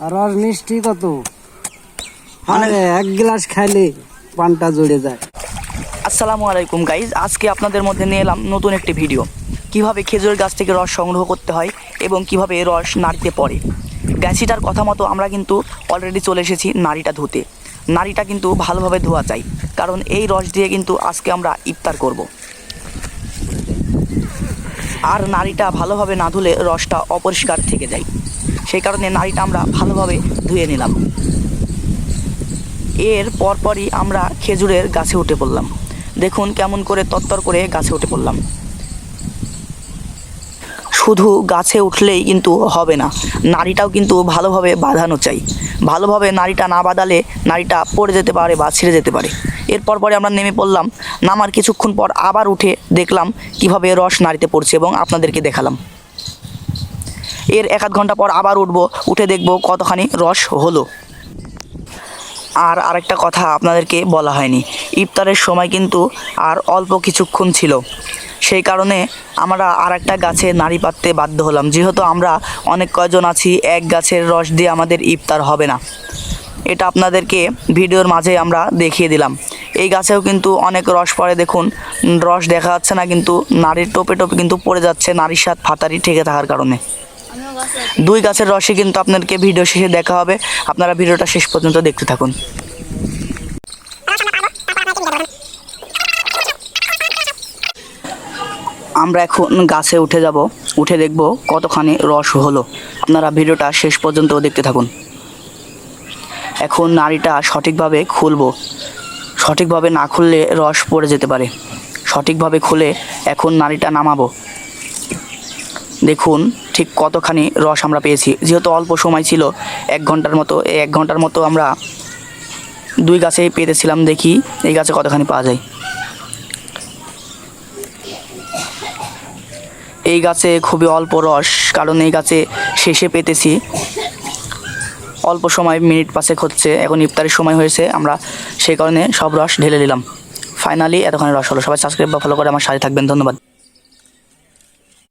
আর আর মিষ্টি কত, আরে এক গ্লাস খাইলে পানটা জুড়ে যায়। আসসালামু আলাইকুম গাইজ, আজকে আপনাদের মধ্যে নিয়ে এলাম নতুন একটি ভিডিও। কিভাবে খেজুরের গাছ থেকে রস সংগ্রহ করতে হয় এবং কিভাবে রস নাড়িতে পড়ে। গ্যাসিটার কথা মতো আমরা কিন্তু অলরেডি চলে এসেছি নাড়িটা ধুতে। নাড়িটা কিন্তু ভালোভাবে ধোয়া চাই, কারণ এই রস দিয়ে কিন্তু আজকে আমরা ইফতার করব। আর নাড়িটা ভালোভাবে না ধুলে রসটা অপরিষ্কার থেকে যায়, সেই কারণে নাড়িটা আমরা ভালোভাবে ধুয়ে নিলাম। এর পরপরই আমরা খেজুরের গাছে উঠে পড়লাম। দেখুন কেমন করে তত্তর করে গাছে উঠে পড়লাম। শুধু গাছে উঠলেই কিন্তু হবে না, নাড়িটাও কিন্তু ভালোভাবে বাঁধানো চাই। ভালোভাবে নাড়িটা না বাঁধালে নাড়িটা পড়ে যেতে পারে বা ছিঁড়ে যেতে পারে। এরপর পরে আমরা নেমে পড়লাম। নামার কিছুক্ষণ পর আবার উঠে দেখলাম কিভাবে রস নাড়িতে পড়ছে এবং আপনাদেরকে দেখালাম। এর 1-8 ঘন্টা পর আবার উঠে দেখব কতখানি রস হলো। আর আরেকটা কথা আপনাদেরকে বলা হয়নি, ইফতারের সময় কিন্তু আর অল্প কিছুক্ষণ ছিল, সেই কারণে আমরা আর একটা গাছে নাড়ি পাততে বাধ্য হলাম। যেহেতু আমরা অনেক কয়জন আছি, এক গাছের রস দিয়ে আমাদের ইফতার হবে না। এটা আপনাদেরকে ভিডিওর মাঝে আমরা দেখিয়ে দিলাম। এই গাছেও কিন্তু অনেক রস পড়ে, দেখুন রস দেখা যাচ্ছে না, কিন্তু নাড়ির টোপে টোপে কিন্তু পড়ে যাচ্ছে নাড়ির সাথে ফাতারি ঠেকে থাকার কারণে। 2 গাছের রসই কিন্তু আপনাদেরকে ভিডিও শেষে দেখা হবে, আপনারা ভিডিওটা শেষ পর্যন্ত দেখতে থাকুন। আমরা এখন গাছে উঠে যাব, উঠে দেখব কতখানি রস হলো। আপনারা ভিডিওটা শেষ পর্যন্ত দেখতে থাকুন। এখন নাড়িটা সঠিকভাবে খুলব, সঠিকভাবে না খুললে রস পড়ে যেতে পারে। সঠিকভাবে খুলে এখন নাড়িটা নামাবো। দেখুন ঠিক কতখানি রস আমরা পেয়েছি। যেহেতু অল্প সময় ছিল, 1 ঘন্টার মতো, এই 1 ঘন্টার মতো আমরা 2 গাছেই পেতেছিলাম। দেখি এই গাছে কতখানি পাওয়া যায়। এই গাছে খুবই অল্প রস, কারণ এই গাছে শেষে পেতেছি। অল্প সময়, মিনিট 5 হচ্ছে, এখন ইফতারের সময় হয়েছে, আমরা সেই কারণে সব রস ঢেলে দিলাম। ফাইনালি এতখানি রস হলো। সবাই সাবস্ক্রাইব বা ফলো করে আমার সাথে থাকবেন। ধন্যবাদ।